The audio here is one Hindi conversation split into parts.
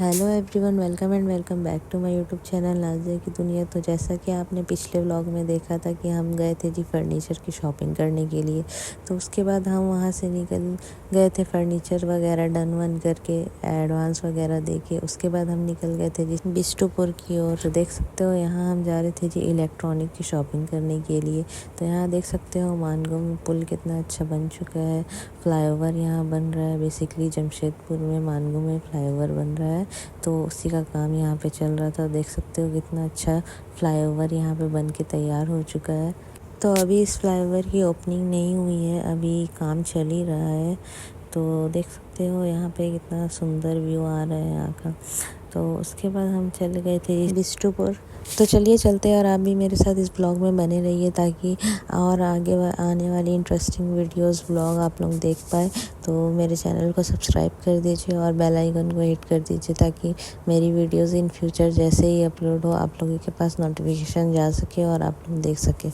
Hello everyone, welcome and welcome back to my YouTube channel Nazia की दुनिया। तो जैसा कि आपने पिछले व्लॉग में देखा था कि हम गए थे जी फर्नीचर की शॉपिंग करने के लिए। तो उसके बाद हम वहाँ से निकल गए थे फर्नीचर वगैरह डन वन करके, एडवांस वगैरह दे के। उसके बाद हम निकल गए थे जी बिष्टुपुर की ओर। तो देख सकते हो यहाँ हम जा रहे थे जी इलेक्ट्रॉनिक की शॉपिंग करने के लिए। तो यहाँ देख सकते हो मानगुम पुल कितना अच्छा बन चुका है। फ्लाईओवर यहाँ बन रहा है, बेसिकली जमशेदपुर में मानगुम में फ्लाईओवर बन रहा है। तो उसी का काम यहाँ पे चल रहा था। देख सकते हो कितना अच्छा फ्लाईओवर यहाँ पे बन के तैयार हो चुका है। तो अभी इस फ्लाईओवर की ओपनिंग नहीं हुई है, अभी काम चल ही रहा है। तो देख सकते हो यहाँ पे कितना सुंदर व्यू आ रहा है यहाँ का। तो उसके बाद हम चले गए थे बिष्टुपुर। तो चलिए चलते हैं और आप भी मेरे साथ इस ब्लॉग में बने रहिए ताकि और आगे आने वाली इंटरेस्टिंग वीडियोस ब्लॉग आप लोग देख पाए। तो मेरे चैनल को सब्सक्राइब कर दीजिए और बेल आइकन को हिट कर दीजिए ताकि मेरी वीडियोस इन फ्यूचर जैसे ही अपलोड हो आप लोगों के पास नोटिफिकेशन जा सके और आप लोग देख सके।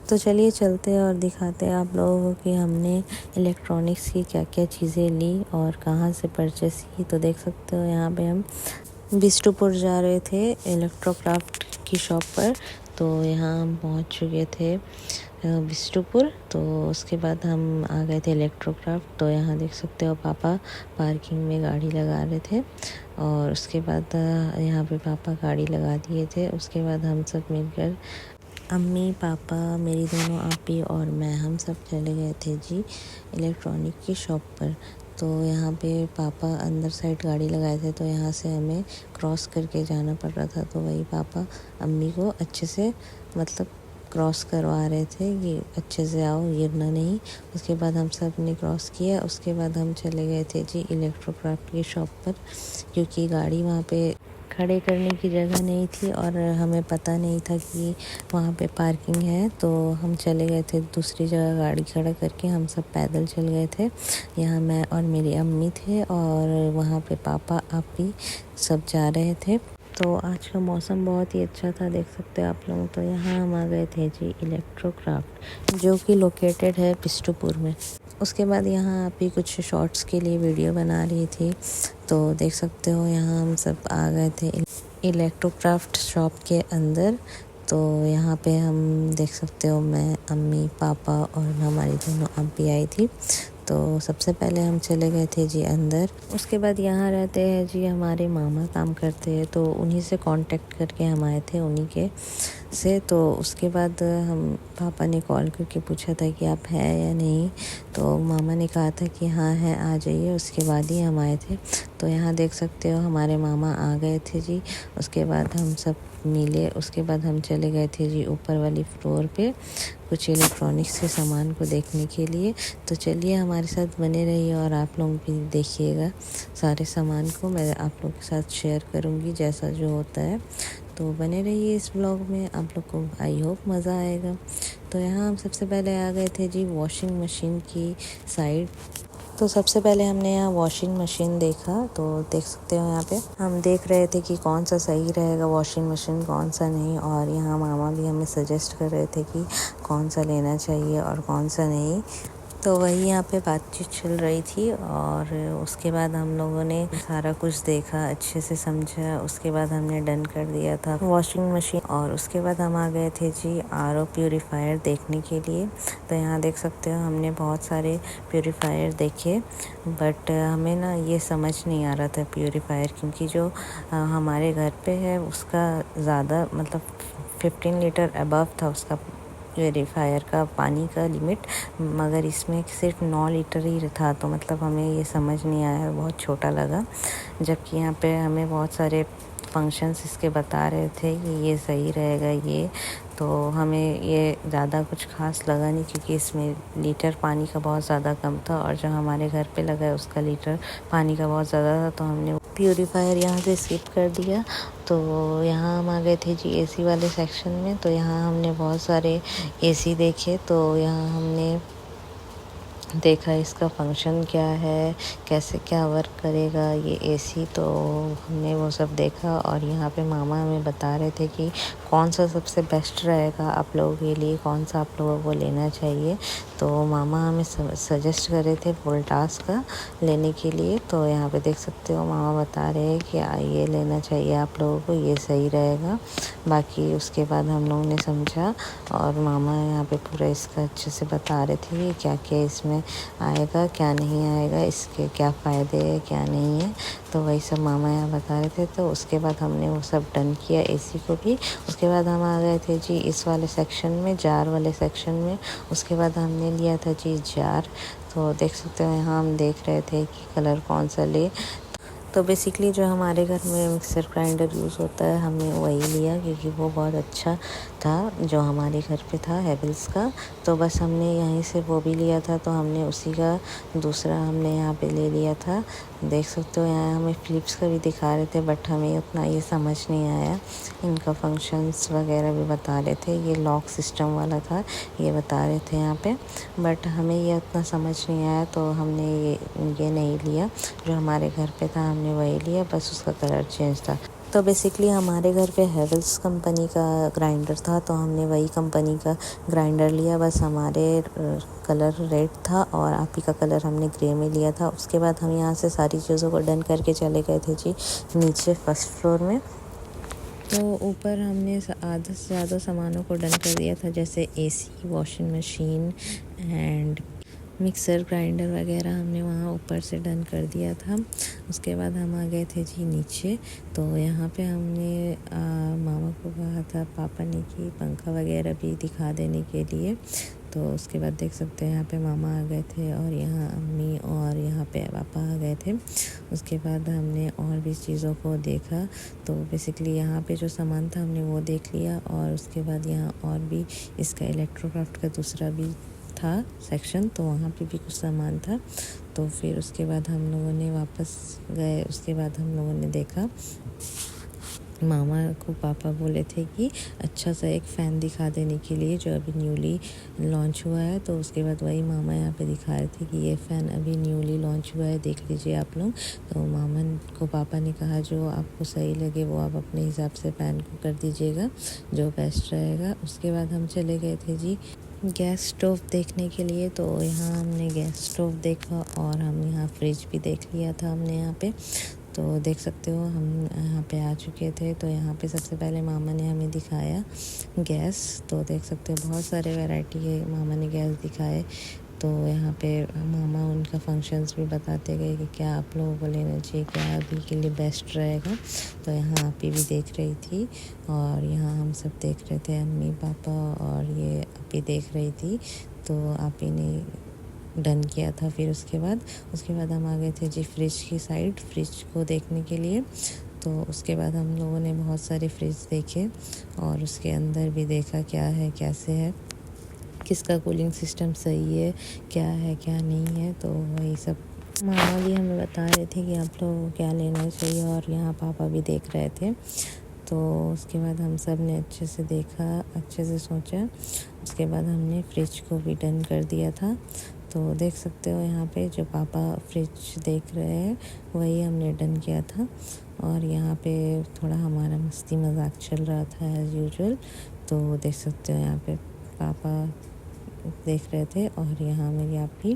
तो चलिए चलते हैं और दिखाते हैं आप लोगों को कि हमने इलेक्ट्रॉनिक्स की क्या क्या चीज़ें ली और कहाँ से परचेस की। तो देख सकते हो यहाँ पे हम बिष्टुपुर जा रहे थे इलेक्ट्रोक्राफ्ट की शॉप पर। तो यहाँ हम पहुँच चुके थे बिष्टुपुर। तो उसके बाद हम आ गए थे इलेक्ट्रोक्राफ्ट। तो यहाँ देख सकते हो पापा पार्किंग में गाड़ी लगा रहे थे और उसके बाद यहाँ पे पापा गाड़ी लगा दिए थे। उसके बाद हम सब मिलकर अम्मी पापा मेरी दोनों आपी और मैं हम सब चले गए थे जी इलेक्ट्रॉनिक की शॉप पर। तो यहाँ पे पापा अंदर साइड गाड़ी लगाए थे तो यहाँ से हमें क्रॉस करके जाना पड़ रहा था। तो वही पापा अम्मी को अच्छे से मतलब क्रॉस करवा रहे थे कि अच्छे से आओ, गिरना नहीं। उसके बाद हम सब ने क्रॉस किया। उसके बाद हम चले गए थे जी इलेक्ट्रोक्राफ्ट की शॉप पर क्योंकि गाड़ी वहाँ पे खड़े करने की जगह नहीं थी और हमें पता नहीं था कि वहाँ पे पार्किंग है। तो हम चले गए थे दूसरी जगह गाड़ी खड़ा करके, हम सब पैदल चल गए थे। यहाँ मैं और मेरी अम्मी थे और वहाँ पे पापा आपी सब जा रहे थे। तो आज का मौसम बहुत ही अच्छा था, देख सकते हो आप लोग। तो यहाँ हम आ गए थे जी इलेक्ट्रोक्राफ्ट जो कि लोकेटेड है बिष्टुपुर में। उसके बाद यहाँ आपी कुछ शॉर्ट्स के लिए वीडियो बना रही थी। तो देख सकते हो यहाँ हम सब आ गए थे इलेक्ट्रोक्राफ्ट शॉप के अंदर। तो यहाँ पे हम देख सकते हो मैं अम्मी पापा और हमारी दोनों अम्मी आई थी। तो सबसे पहले हम चले गए थे जी अंदर। उसके बाद यहाँ रहते हैं जी हमारे मामा, काम करते हैं तो उन्हीं से कांटेक्ट करके हम आए थे उन्हीं के से। तो उसके बाद हम पापा ने कॉल करके पूछा था कि आप हैं या नहीं। तो मामा ने कहा था कि हाँ है, आ जाइए। उसके बाद ही हम आए थे। तो यहाँ देख सकते हो हमारे मामा आ गए थे जी। उसके बाद हम सब मिले। उसके बाद हम चले गए थे जी ऊपर वाली फ्लोर पे कुछ इलेक्ट्रॉनिक्स के सामान को देखने के लिए। तो चलिए हमारे साथ बने रहिए और आप लोग भी देखिएगा सारे सामान को। मैं आप लोग के साथ शेयर करूँगी जैसा जो होता है। तो बने रहिए इस ब्लॉग में, आप लोग को आई होप मज़ा आएगा। तो यहाँ हम सबसे पहले आ गए थे जी वॉशिंग मशीन की साइड। तो सबसे पहले हमने यहाँ वॉशिंग मशीन देखा। तो देख सकते हो यहाँ पे हम देख रहे थे कि कौन सा सही रहेगा वॉशिंग मशीन, कौन सा नहीं। और यहाँ मामा भी हमें सजेस्ट कर रहे थे कि कौन सा लेना चाहिए और कौन सा नहीं। तो वही यहाँ पे बातचीत चल रही थी और उसके बाद हम लोगों ने सारा कुछ देखा, अच्छे से समझा। उसके बाद हमने डन कर दिया था वॉशिंग मशीन। और उसके बाद हम आ गए थे जी आरओ प्यूरीफायर देखने के लिए। तो यहाँ देख सकते हो हमने बहुत सारे प्यूरीफायर देखे, बट हमें ना ये समझ नहीं आ रहा था प्यूरीफायर, क्योंकि जो हमारे घर पे है उसका ज़्यादा मतलब 15 लीटर अबव था उसका प्यूरीफायर का पानी का लिमिट, मगर इसमें सिर्फ 9 लीटर ही था। तो मतलब हमें ये समझ नहीं आया, बहुत छोटा लगा। जबकि यहाँ पे हमें बहुत सारे फंक्शंस इसके बता रहे थे कि ये सही रहेगा ये। तो हमें ये ज़्यादा कुछ खास लगा नहीं, क्योंकि इसमें लीटर पानी का बहुत ज़्यादा कम था और जो हमारे घर पे लगा है उसका लीटर पानी का बहुत ज़्यादा था। तो हमने प्यूरीफायर यहाँ से स्किप कर दिया। तो यहाँ हम आ गए थे जी एसी वाले सेक्शन में। तो यहाँ हमने बहुत सारे एसी देखे। तो यहाँ हमने देखा इसका फंक्शन क्या है, कैसे क्या वर्क करेगा ये एसी, तो हमने वो सब देखा। और यहाँ पे मामा हमें बता रहे थे कि कौन सा सबसे बेस्ट रहेगा आप लोगों के लिए, कौन सा आप लोगों को लेना चाहिए। तो मामा हमें सजेस्ट कर रहे थे वोल्टास का लेने के लिए। तो यहाँ पे देख सकते हो मामा बता रहे हैं कि ये लेना चाहिए आप लोगों को, ये सही रहेगा। बाकी उसके बाद हम लोगों ने समझा और मामा यहाँ पे पूरा इसका अच्छे से बता रहे थे कि क्या क्या इसमें आएगा क्या नहीं आएगा, इसके क्या फ़ायदे है क्या नहीं है। तो वही सब मामा यहाँ बता रहे थे। तो उसके बाद हमने वो सब डन किया एसी को भी। उसके बाद हम आ गए थे जी इस वाले सेक्शन में, जार वाले सेक्शन में। उसके बाद हमने लिया था जी जार। तो देख सकते हो यहाँ हम देख रहे थे कि कलर कौन सा ले। तो बेसिकली जो हमारे घर में मिक्सर ग्राइंडर यूज़ होता है हमने वही लिया, क्योंकि वो बहुत अच्छा था जो हमारे घर पे था हैवेल्स का। तो बस हमने यहीं से वो भी लिया था, तो हमने उसी का दूसरा हमने यहाँ पे ले लिया था। देख सकते हो यहाँ हमें फ़िलिप्स का भी दिखा रहे थे, बट हमें उतना ये समझ नहीं आया। इनका फंक्शंस वगैरह भी बता रहे थे, ये लॉक सिस्टम वाला था ये बता रहे थे यहाँ पे, बट हमें ये उतना समझ नहीं आया। तो हमने ये नहीं लिया, जो हमारे घर पे था हमने वही लिया, बस उसका कलर चेंज था। तो बेसिकली हमारे घर पे हैवेल्स कंपनी का ग्राइंडर था, तो हमने वही कंपनी का ग्राइंडर लिया। बस हमारे कलर रेड था और आप ही का कलर हमने ग्रे में लिया था। उसके बाद हम यहाँ से सारी चीज़ों को डन करके चले गए थे जी नीचे फर्स्ट फ्लोर में। तो ऊपर हमने आधा से ज़्यादा सामानों को डन कर दिया था, जैसे AC, washing machine and mixer grinder वगैरह हमने वहाँ ऊपर से डन कर दिया था। उसके बाद हम आ गए थे जी नीचे। तो यहाँ पे हमने मामा को कहा था पापा ने कि पंखा वगैरह भी दिखा देने के लिए। तो उसके बाद देख सकते हैं यहाँ पे मामा आ गए थे और यहाँ अम्मी और यहाँ पे पापा आ गए थे। उसके बाद हमने और भी चीज़ों को देखा। तो बेसिकली यहाँ पे जो सामान था हमने वो देख लिया, और उसके बाद यहाँ और भी इसका इलेक्ट्रोक्राफ्ट का दूसरा भी था सेक्शन, तो वहाँ पे भी कुछ सामान था। तो फिर उसके बाद हम लोगों ने वापस गए। उसके बाद हम लोगों ने देखा, मामा को पापा बोले थे कि अच्छा सा एक फ़ैन दिखा देने के लिए जो अभी न्यूली लॉन्च हुआ है। तो उसके बाद वही मामा यहाँ पे दिखा रहे थे कि ये फ़ैन अभी न्यूली लॉन्च हुआ है, देख लीजिए आप लोग। तो मामा को पापा ने कहा जो आपको सही लगे वो आप अपने हिसाब से फ़ैन को कर दीजिएगा, जो बेस्ट रहेगा। उसके बाद हम चले गए थे जी गैस स्टोव देखने के लिए। तो यहाँ हमने गैस स्टोव देखा और हम यहाँ फ्रिज भी देख लिया था हमने यहाँ पे। तो देख सकते हो हम यहाँ पे आ चुके थे। तो यहाँ पे सबसे पहले मामा ने हमें दिखाया गैस। तो देख सकते हो बहुत सारे वैरायटी के मामा ने गैस दिखाए। तो यहाँ पे मामा उनका फंक्शंस भी बताते गए कि क्या आप लोगों को लेना चाहिए, क्या अभी के लिए बेस्ट रहेगा। तो यहाँ आपी भी देख रही थी और यहाँ हम सब देख रहे थे, अम्मी पापा और ये आपी देख रही थी। तो आपी ने डन किया था। फिर उसके बाद हम आ गए थे जी फ्रिज की साइड, फ्रिज को देखने के लिए। तो उसके बाद हम लोगों ने बहुत सारे फ्रिज देखे और उसके अंदर भी देखा क्या है कैसे है, किसका कूलिंग सिस्टम सही है, क्या है क्या नहीं है। तो वही सब मामा भी हमें बता रहे थे कि आप लोगों को क्या लेना चाहिए, और यहाँ पापा भी देख रहे थे। तो उसके बाद हम सब ने अच्छे से देखा, अच्छे से सोचा। उसके बाद हमने फ्रिज को भी डन कर दिया था। तो देख सकते हो यहाँ पे जो पापा फ्रिज देख रहे हैं वही हमने डन किया था। और यहाँ पे थोड़ा हमारा मस्ती मजाक चल रहा था एज़ यूजुअल। तो देख सकते हो यहाँ पे पापा देख रहे थे और यहाँ मेरी आप भी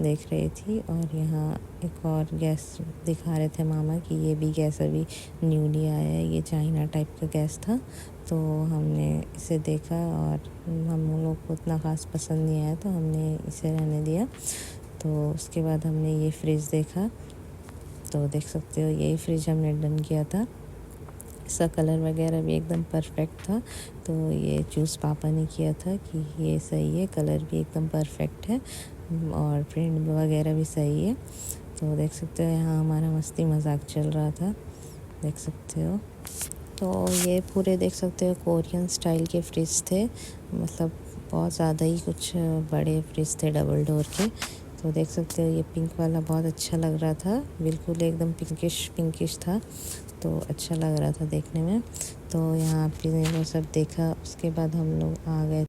देख रही थी। और यहाँ एक और गैस दिखा रहे थे मामा कि ये भी गैस अभी न्यूली आया है, ये चाइना टाइप का गैस था। तो हमने इसे देखा और हम लोग को उतना ख़ास पसंद नहीं आया, तो हमने इसे रहने दिया। तो उसके बाद हमने ये फ्रिज देखा। तो देख सकते हो यही फ्रिज हमने डन किया था। इसका कलर वगैरह भी एकदम परफेक्ट था। तो ये चूज़ पापा ने किया था कि ये सही है, कलर भी एकदम परफेक्ट है और प्रिंट वगैरह भी सही है। तो देख सकते हो यहाँ हमारा मस्ती मजाक चल रहा था, देख सकते हो। तो ये पूरे देख सकते हो कोरियन स्टाइल के फ्रिज थे, मतलब बहुत ज़्यादा ही कुछ बड़े फ्रिज थे डबल डोर के। तो देख सकते हो ये पिंक वाला बहुत अच्छा लग रहा था, बिल्कुल एकदम पिंकिश था। तो अच्छा लग रहा था देखने में। तो यहाँ पे वो सब देखा। उसके बाद हम लोग आ गए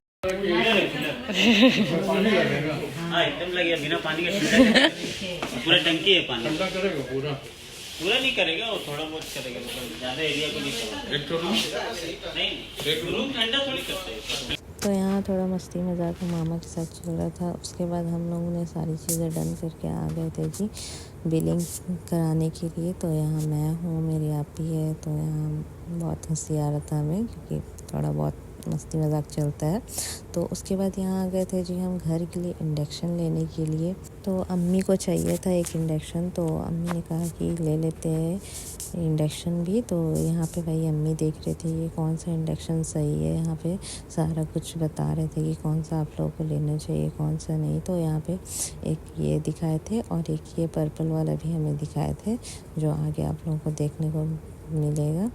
हाँ एकदम लगेगा, बिना पानी का ठंडा पूरा टंकी है पानी। ठंडा करेगा पूरा? पूरा नहीं करेगा, वो थोड़ा बहुत करेगा, मतलब ज़्यादा एरिया को नहीं करेगा। एक तो रूम नहीं, रूम ठंडा थोड़ी करते हैं। तो यहाँ थोड़ा मस्ती मजाक मामा के साथ चल रहा था। उसके बाद हम लोगों ने सारी चीज़ें डन करके आ गए थे जी बिलिंग कराने के लिए। तो यहाँ मैं हूँ, मेरी आपी है। तो यहाँ बहुत हंसी आ रहा था हमें, क्योंकि थोड़ा बहुत मस्ती मजाक चलता है। तो उसके बाद यहाँ आ गए थे जी हम घर के लिए इंडक्शन लेने के लिए। तो अम्मी को चाहिए था एक इंडक्शन, तो अम्मी ने कहा कि ले लेते हैं इंडक्शन भी। तो यहाँ पे भाई अम्मी देख रहे थे ये कौन सा इंडक्शन सही है, यहाँ पे सारा कुछ बता रहे थे कि कौन सा आप लोगों को लेना चाहिए कौन सा नहीं। तो यहाँ पे एक ये दिखाए थे और एक ये पर्पल वाला भी हमें दिखाए थे, जो आगे आप लोगों को देखने को मिलेगा।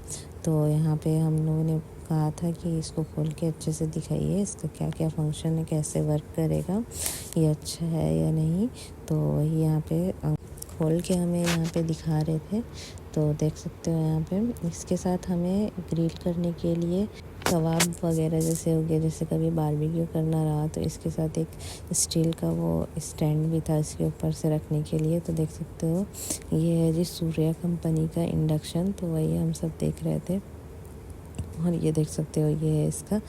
तो यहाँ पे हम लोगों ने कहा था कि इसको खोल के अच्छे से दिखाइए, इसका क्या क्या फंक्शन है, कैसे वर्क करेगा, ये अच्छा है या नहीं। तो वही यहाँ पे खोल के हमें यहाँ पे दिखा रहे थे। तो देख सकते हो यहाँ पे इसके साथ हमें ग्रिल करने के लिए कबाब वगैरह जैसे हो गया, जैसे कभी बारबेक्यू करना रहा तो इसके साथ एक स्टील का वो स्टैंड भी था इसके ऊपर से रखने के लिए। तो देख सकते हो ये है जी सूर्या कंपनी का इंडक्शन। तो वही हम सब देख रहे थे। और ये देख सकते हो ये है इसका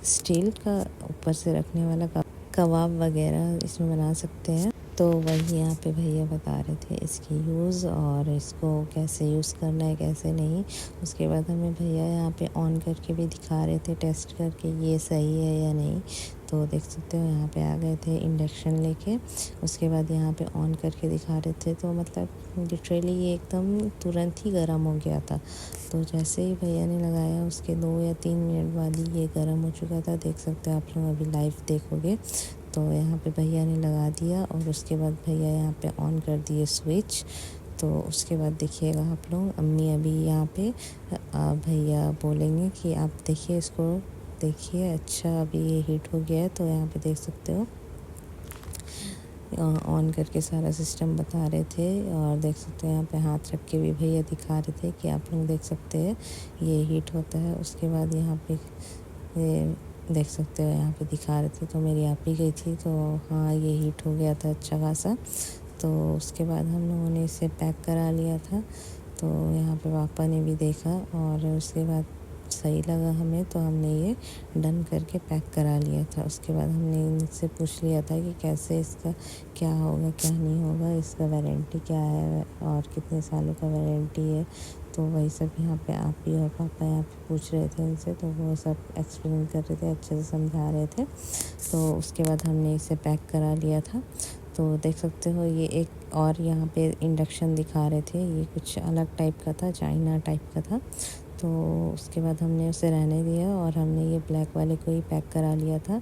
स्टील का ऊपर से रखने वाला कबाब वगैरह इसमें बना सकते हैं। तो वही यहाँ पे भैया बता रहे थे इसकी यूज़ और इसको कैसे यूज़ करना है कैसे नहीं। उसके बाद हमें भैया यहाँ पे ऑन करके भी दिखा रहे थे टेस्ट करके ये सही है या नहीं। तो देख सकते हो यहाँ पे आ गए थे इंडक्शन लेके। उसके बाद यहाँ पे ऑन करके दिखा रहे थे। तो मतलब लिटरली ये एकदम तुरंत ही गर्म हो गया था। तो जैसे ही भैया ने लगाया उसके 2 या 3 मिनट बाद ही ये गर्म हो चुका था। देख सकते हो आप लोग अभी लाइव देखोगे। तो यहाँ पे भैया ने लगा दिया और उसके बाद भैया यहाँ पे ऑन कर दिए स्विच। तो उसके बाद देखिएगा आप लोग अम्मी अभी यहाँ पे भैया बोलेंगे कि आप देखिए इसको देखिए, अच्छा अभी ये हीट हो गया है। तो यहाँ पे देख सकते हो ऑन करके सारा सिस्टम बता रहे थे। और देख सकते हो यहाँ पे हाथ रख के भी भैया दिखा रहे थे कि आप लोग देख सकते हैं ये हीट होता है। उसके बाद यहाँ पे ये देख सकते हो यहाँ पे दिखा रहे थे। तो मेरी आप ही गई थी तो हाँ ये हीट हो गया था अच्छा खासा। तो उसके बाद हम लोगों ने इसे पैक करा लिया था। तो यहाँ पे पापा ने भी देखा और उसके बाद सही लगा हमें, तो हमने ये डन करके पैक करा लिया था। उसके बाद हमने इनसे पूछ लिया था कि कैसे इसका क्या होगा क्या नहीं होगा, इसका वारंटी क्या है और कितने सालों का वारंटी है। तो वही सब यहाँ पे आप ही और पापा यहाँ पे पूछ रहे थे उनसे। तो वो सब एक्सप्लेन कर रहे थे, अच्छे से समझा रहे थे। तो उसके बाद हमने इसे पैक करा लिया था। तो देख सकते हो ये एक और यहाँ पे इंडक्शन दिखा रहे थे, ये कुछ अलग टाइप का था, चाइना टाइप का था। तो उसके बाद हमने उसे रहने दिया और हमने ये ब्लैक वाले को ही पैक करा लिया था,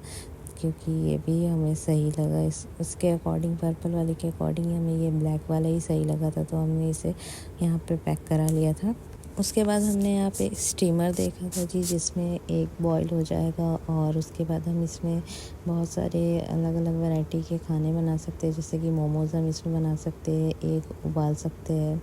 क्योंकि ये भी हमें सही लगा। इसके अकॉर्डिंग पर्पल वाले के अकॉर्डिंग हमें ये ब्लैक वाला ही सही लगा था। तो हमने इसे यहाँ पे पैक करा लिया था। उसके बाद हमने यहाँ पे स्टीमर देखा था जी, जिसमें एक बॉईल हो जाएगा और उसके बाद हम इसमें बहुत सारे अलग अलग वैरायटी के खाने बना सकते हैं। जैसे कि मोमोज़ हम इसमें बना सकते हैं, एग उबाल सकते हैं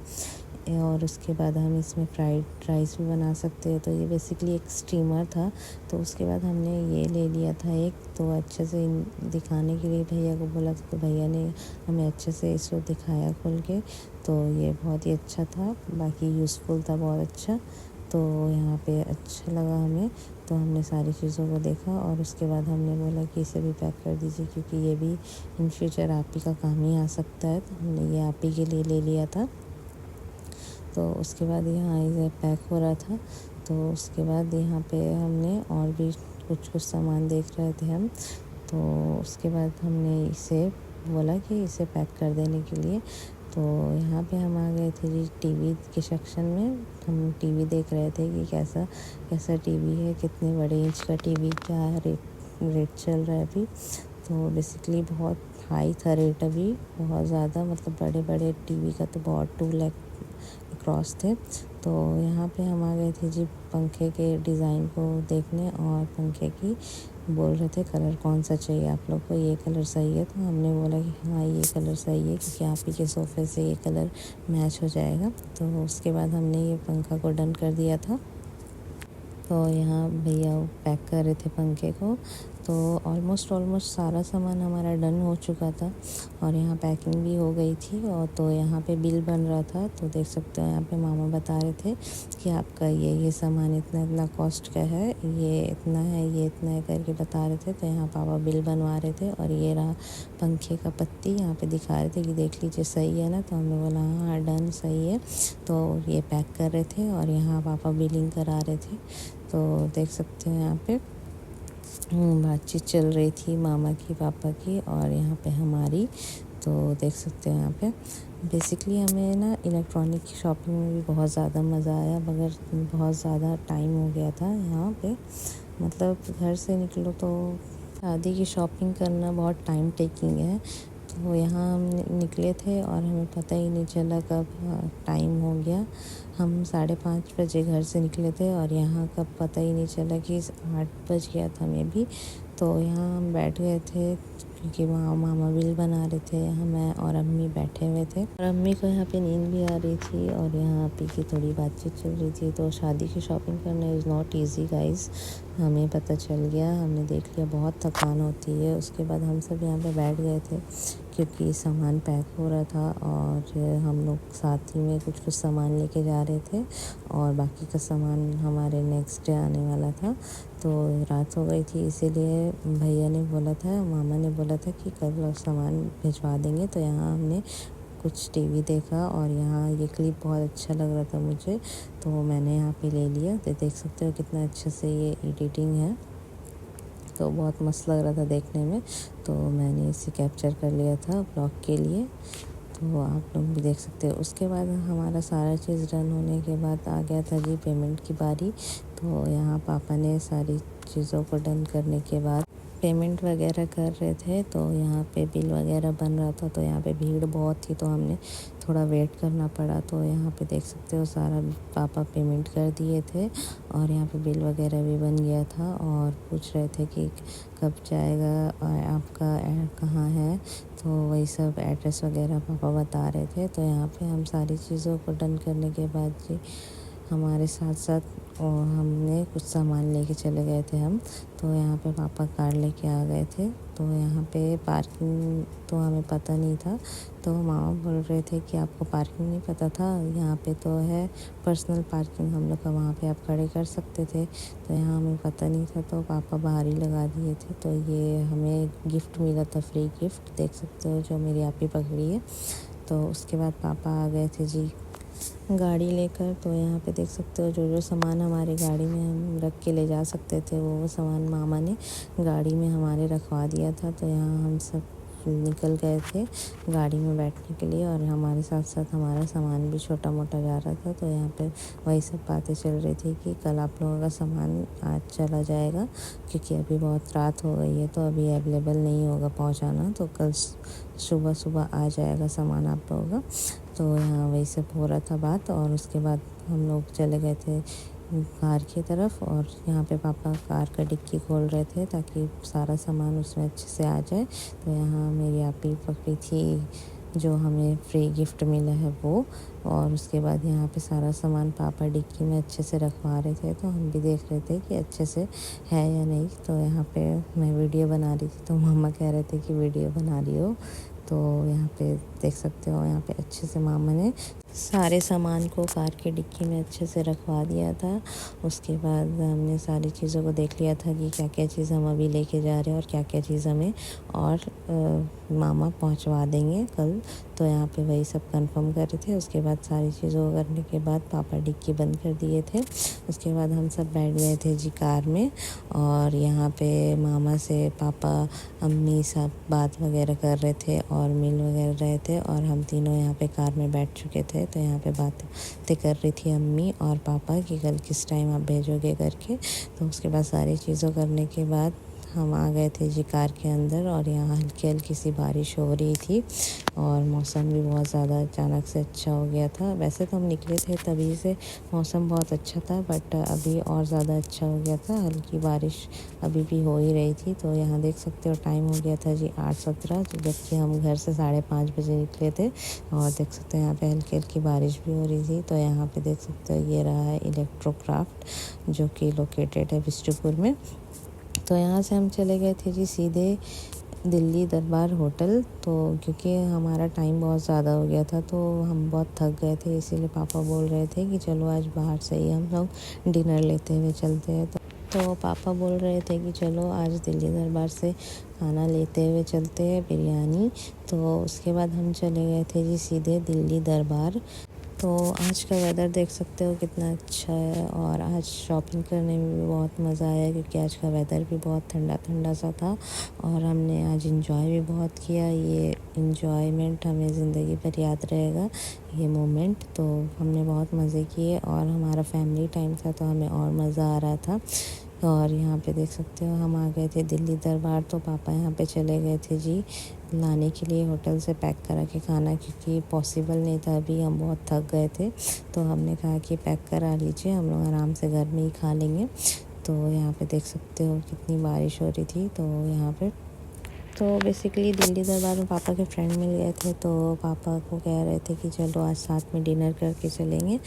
और उसके बाद हम इसमें फ्राइड राइस भी बना सकते हैं। तो ये बेसिकली एक स्टीमर था। तो उसके बाद हमने ये ले लिया था एक, तो अच्छे से दिखाने के लिए भैया को बोला तो भैया ने हमें अच्छे से इसको दिखाया खोल के। तो ये बहुत ही अच्छा था, बाकी यूज़फुल था बहुत अच्छा। तो यहाँ पे अच्छा लगा हमें। तो हमने सारी चीज़ों को देखा और उसके बाद हमने बोला कि इसे भी पैक कर दीजिए, क्योंकि ये भी इन फ्यूचर आप ही का काम ही आ सकता है। तो हमने ये आप ही के लिए ले लिया था। तो उसके बाद यहाँ इसे पैक हो रहा था। तो उसके बाद यहाँ पे हमने और भी कुछ सामान देख रहे थे हम। तो उसके बाद हमने इसे बोला कि इसे पैक कर देने के लिए। तो यहाँ पे हम आ गए थे जी टीवी के सेक्शन में। हम टीवी देख रहे थे कि कैसा कैसा टीवी है, कितने बड़े इंच का टीवी, क्या रेट चल रहा है अभी। तो बेसिकली बहुत हाई था रेट अभी, बहुत ज़्यादा, मतलब बड़े बड़े टीवी का तो बहुत 2 लाख क्रॉस थे। तो यहाँ पे हम आ गए थे जी पंखे के डिज़ाइन को देखने और पंखे की बोल रहे थे कलर कौन सा चाहिए आप लोग को, ये कलर सही है। तो हमने बोला कि हाँ ये कलर सही है, क्योंकि आप ही के सोफ़े से ये कलर मैच हो जाएगा। तो उसके बाद हमने ये पंखा को डन कर दिया था। तो यहाँ भैया पैक कर रहे थे पंखे को। तो ऑलमोस्ट सारा सामान हमारा डन हो चुका था और यहाँ पैकिंग भी हो गई थी। और तो यहाँ पे बिल बन रहा था, तो देख सकते हो यहाँ पे मामा बता रहे थे कि आपका ये सामान इतना इतना कॉस्ट का है, ये इतना है, ये इतना है करके बता रहे थे। तो यहाँ पापा बिल बनवा रहे थे और ये रहा पंखे का पत्ती यहाँ पे दिखा रहे थे कि देख लीजिए सही है ना। तो हमने बोला हाँ डन सही है। तो ये पैक कर रहे थे और यहाँ पापा बिलिंग करा रहे थे। तो देख सकते हो यहाँ पे बातचीत चल रही थी मामा की, पापा की और यहाँ पे हमारी। तो देख सकते हो यहाँ पे बेसिकली हमें ना इलेक्ट्रॉनिक की शॉपिंग में भी बहुत ज़्यादा मज़ा आया, मगर बहुत ज़्यादा टाइम हो गया था यहाँ पे। मतलब घर से निकलो तो शादी की शॉपिंग करना बहुत टाइम टेकिंग है। तो यहाँ हम निकले थे और हमें पता ही नहीं चला कब टाइम हो गया। हम 5:30 बजे घर से निकले थे और यहाँ कब पता ही नहीं चला कि 8 बज गया था मे भी। तो यहाँ हम बैठ गए थे क्योंकि वहाँ मामा बिल बना रहे थे। यहाँ मैं और अम्मी बैठे हुए थे और अम्मी को यहाँ पे नींद भी आ रही थी और यहाँ आपी की थोड़ी बातचीत चल रही थी। तो शादी की शॉपिंग करना इज़ नॉट ईजी गाइस, हमें पता चल गया, हमने देख लिया बहुत थकान होती है। उसके बाद हम सब यहाँ पे बैठ गए थे क्योंकि सामान पैक हो रहा था और हम लोग साथ ही में कुछ सामान लेके जा रहे थे और बाकी का सामान हमारे नेक्स्ट डे आने वाला था। तो रात हो गई थी, इसीलिए भैया ने बोला था, मामा ने बोला था कि कल सामान भिजवा देंगे। तो यहाँ हमने कुछ टीवी देखा और यहाँ ये क्लिप बहुत अच्छा लग रहा था मुझे, तो मैंने यहाँ पे ले लिया। तो देख सकते हो कितना अच्छे से ये एडिटिंग है, तो बहुत मस्त लग रहा था देखने में। तो मैंने इसे कैप्चर कर लिया था ब्लॉग के लिए, तो आप लोग भी देख सकते हो। उसके बाद हमारा सारा चीज़ रन होने के बाद आ गया था जी पेमेंट की बारी। तो यहाँ पापा ने सारी चीज़ों को डन करने के बाद पेमेंट वगैरह कर रहे थे। तो यहाँ पे बिल वगैरह बन रहा था, तो यहाँ पे भीड़ बहुत थी तो हमने थोड़ा वेट करना पड़ा। तो यहाँ पे देख सकते हो सारा पापा पेमेंट कर दिए थे और यहाँ पे बिल वगैरह भी बन गया था और पूछ रहे थे कि कब जाएगा और आपका कहाँ है। तो वही सब एड्रेस वगैरह पापा बता रहे थे। तो यहाँ पे हम सारी चीज़ों को डन करने के बाद जी हमारे साथ साथ और हमने कुछ सामान लेके चले गए थे हम। तो यहाँ पे पापा कार लेके आ गए थे। तो यहाँ पे पार्किंग तो हमें पता नहीं था, तो मामा बोल रहे थे कि आपको पार्किंग नहीं पता था, यहाँ पे तो है पर्सनल पार्किंग, हम लोग का वहाँ पे आप खड़े कर सकते थे। तो यहाँ हमें पता नहीं था, तो पापा बाहर ही लगा दिए थे। तो ये हमें गिफ्ट मिला था, फ्री गिफ्ट देख सकते हो जो मेरी आप ही पकड़ी है। तो उसके बाद पापा आ गए थे जी गाड़ी लेकर। तो यहाँ पे देख सकते हो जो जो सामान हमारी गाड़ी में हम रख के ले जा सकते थे वो सामान मामा ने गाड़ी में हमारे रखवा दिया था। तो यहाँ हम सब निकल गए थे गाड़ी में बैठने के लिए और हमारे साथ साथ हमारा सामान भी छोटा मोटा जा रहा था। तो यहाँ पे वही सब बातें चल रही थी कि कल आप लोगों का सामान आज चला जाएगा क्योंकि अभी बहुत रात हो गई है, तो अभी अवेलेबल नहीं होगा पहुँचाना, तो कल सुबह सुबह आ जाएगा सामान आप लोगों का। तो यहाँ वही सब हो रहा था बात। और उसके बाद हम लोग चले गए थे कार की तरफ और यहाँ पे पापा कार का डिक्की खोल रहे थे ताकि सारा सामान उसमें अच्छे से आ जाए। तो यहाँ मेरी आप ही पकड़ी थी जो हमें फ्री गिफ्ट मिला है वो। और उसके बाद यहाँ पे सारा सामान पापा डिक्की में अच्छे से रखवा रहे थे, तो हम भी देख रहे थे कि अच्छे से है या नहीं। तो यहाँ पे मैं वीडियो बना रही थी तो मामा कह रहे थे कि वीडियो बना रही हो। तो यहाँ पे देख सकते हो यहाँ पे अच्छे से मामा ने सारे सामान को कार की डिक्की में अच्छे से रखवा दिया था। उसके बाद हमने सारी चीज़ों को देख लिया था कि क्या क्या चीज़ हम अभी लेके जा रहे हैं और क्या क्या चीज़ हमें और मामा पहुंचवा देंगे कल। तो यहाँ पे वही सब कंफर्म कर रहे थे। उसके बाद सारी चीज़ों को करने के बाद पापा डिक्की बंद कर दिए थे। उसके बाद हम सब बैठ गए थे जी कार में और यहाँ पे मामा से पापा अम्मी सब बात वगैरह कर रहे थे और मिल वगैरह रहे थे और हम तीनों यहाँ पे कार में बैठ चुके थे। तो यहाँ पे बातें कर रही थी अम्मी और पापा कि कल किस टाइम आप भेजोगे करके। तो उसके बाद सारी चीज़ों करने के बाद हम आ गए थे जी कार के अंदर और यहाँ हल्की हल्की सी बारिश हो रही थी और मौसम भी बहुत ज़्यादा अचानक से अच्छा हो गया था। वैसे तो हम निकले थे तभी से मौसम बहुत अच्छा था, बट अभी और ज़्यादा अच्छा हो गया था, हल्की बारिश अभी भी हो ही रही थी। तो यहाँ देख सकते हो टाइम हो गया था जी 8:17, जबकि हम घर से 5:30 बजे निकले थे। और देख सकते हो यहाँ पे हल्की हल्की बारिश भी हो रही थी। तो यहाँ पे देख सकते हो ये रहा है इलेक्ट्रो क्राफ्ट जो कि लोकेटेड है बिष्टुपुर में। तो यहाँ से हम चले गए थे जी सीधे दिल्ली दरबार होटल। तो क्योंकि हमारा टाइम बहुत ज़्यादा हो गया था तो हम बहुत थक गए थे, इसीलिए पापा बोल रहे थे कि चलो आज बाहर से ही हम लोग डिनर लेते हुए चलते हैं। तो पापा बोल रहे थे कि चलो आज दिल्ली दरबार से खाना लेते हुए चलते हैं, बिरयानी। तो उसके बाद हम चले गए थे जी सीधे दिल्ली दरबार। तो आज का वेदर देख सकते हो कितना अच्छा है, और आज शॉपिंग करने में भी बहुत मज़ा आया क्योंकि आज का वेदर भी बहुत ठंडा ठंडा सा था और हमने आज इंजॉय भी बहुत किया। ये इंजॉयमेंट हमें ज़िंदगी भर याद रहेगा, ये मोमेंट। तो हमने बहुत मज़े किए और हमारा फैमिली टाइम था तो हमें और मज़ा आ रहा था। और यहाँ पे देख सकते हो हम आ गए थे दिल्ली दरबार। तो पापा यहाँ पे चले गए थे जी लाने के लिए होटल से पैक करा के खाना, क्योंकि पॉसिबल नहीं था, अभी हम बहुत थक गए थे। तो हमने कहा कि पैक करा लीजिए, हम लोग आराम से घर में ही खा लेंगे। तो यहाँ पे देख सकते हो कितनी बारिश हो रही थी। तो यहाँ पे तो बेसिकली दिल्ली दरबार में पापा के फ्रेंड मिल गए थे, तो पापा को कह रहे थे कि चलो आज साथ में डिनर करके चलेंगे।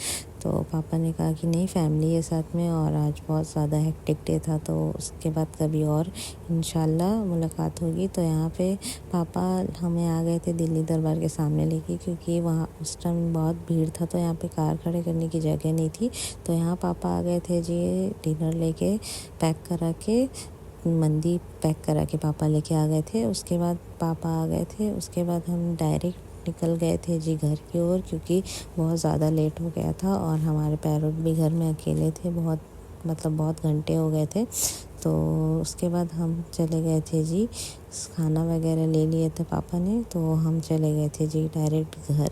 तो पापा ने कहा कि नहीं, फैमिली है साथ में और आज बहुत ज़्यादा हेक्टिक डे था, तो उसके बाद कभी और इंशाल्लाह मुलाकात होगी। तो यहाँ पे पापा हमें आ गए थे दिल्ली दरबार के सामने लेके, क्योंकि वहाँ उस टाइम बहुत भीड़ था तो यहाँ पे कार खड़े करने की जगह नहीं थी। तो यहाँ पापा आ गए थे जी डिनर लेके, पैक करा के मंदी पैक करा के पापा लेके आ गए थे। उसके बाद पापा आ गए थे, उसके बाद हम डायरेक्ट निकल गए थे जी घर की ओर, क्योंकि बहुत ज़्यादा लेट हो गया था और हमारे पैरोट भी घर में अकेले थे, बहुत घंटे हो गए थे। तो उसके बाद हम चले गए थे जी, खाना वगैरह ले लिए थे पापा ने, तो हम चले गए थे जी डायरेक्ट घर।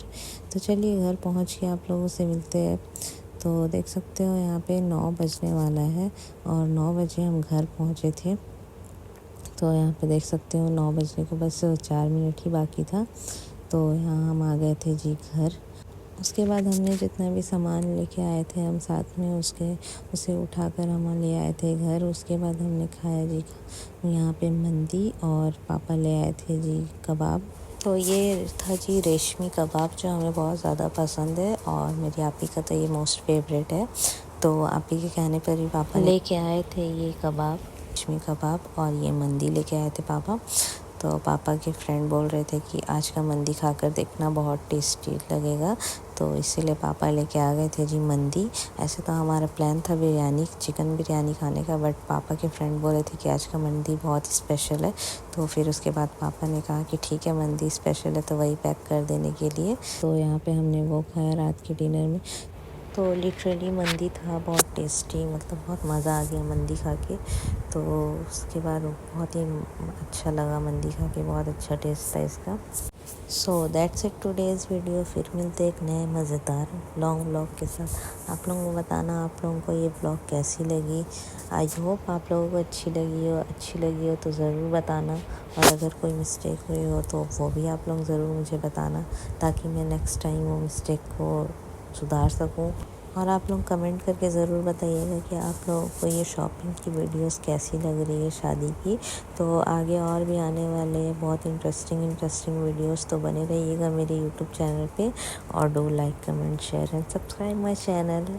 तो चलिए घर पहुंच के आप लोगों से मिलते हैं। तो देख सकते हो यहाँ पे 9 बजने वाला है और 9 बजे हम घर पहुँचे थे। तो यहाँ पे देख सकते हो 9 बजने को बस 4 मिनट ही बाकी था। तो यहाँ हम आ गए थे जी घर। उसके बाद हमने जितना भी सामान लेके आए थे हम साथ में उसे उठाकर हम ले आए थे घर। उसके बाद हमने खाया जी यहाँ पे मंदी, और पापा ले आए थे जी कबाब। तो ये था जी रेशमी कबाब, जो हमें बहुत ज़्यादा पसंद है और मेरी आपी का तो ये मोस्ट फेवरेट है। तो आपी के कहने पर ही पापा लेके आए थे ये कबाब, रेशमी कबाब, और ये मंदी लेके आए थे पापा। तो पापा के फ्रेंड बोल रहे थे कि आज का मंदी खाकर देखना, बहुत टेस्टी लगेगा। तो इसीलिए पापा लेके आ गए थे जी मंदी। ऐसे तो हमारा प्लान था बिरयानी, चिकन बिरयानी खाने का, बट पापा के फ्रेंड बोले थे कि आज का मंदी बहुत स्पेशल है। तो फिर उसके बाद पापा ने कहा कि ठीक है, मंदी स्पेशल है तो वही पैक कर देने के लिए। तो यहाँ पे हमने वो खाया रात के डिनर में। तो लिटरली मंदी था बहुत टेस्टी, बहुत मज़ा आ गया मंदी खा के। तो उसके बाद बहुत ही अच्छा लगा मंदी खा के, बहुत अच्छा टेस्ट था इसका। So that's it today's video. फिर मिलते एक नए मज़ेदार लॉन्ग व्लॉग के साथ। आप लोगों को बताना आप लोगों को ये व्लॉग कैसी लगी। आई होप आप लोगों को अच्छी लगी हो तो ज़रूर बताना, और अगर कोई मिस्टेक हुई हो तो वो भी आप लोग ज़रूर मुझे बताना, ताकि मैं नेक्स्ट टाइम वो मिस्टेक को सुधार सकूं। और आप लोग कमेंट करके ज़रूर बताइएगा कि आप लोगों को ये शॉपिंग की वीडियोस कैसी लग रही है शादी की। तो आगे और भी आने वाले हैं बहुत इंटरेस्टिंग वीडियोस, तो बने रहिएगा मेरे यूट्यूब चैनल पे। और do like, comment, share and subscribe my channel.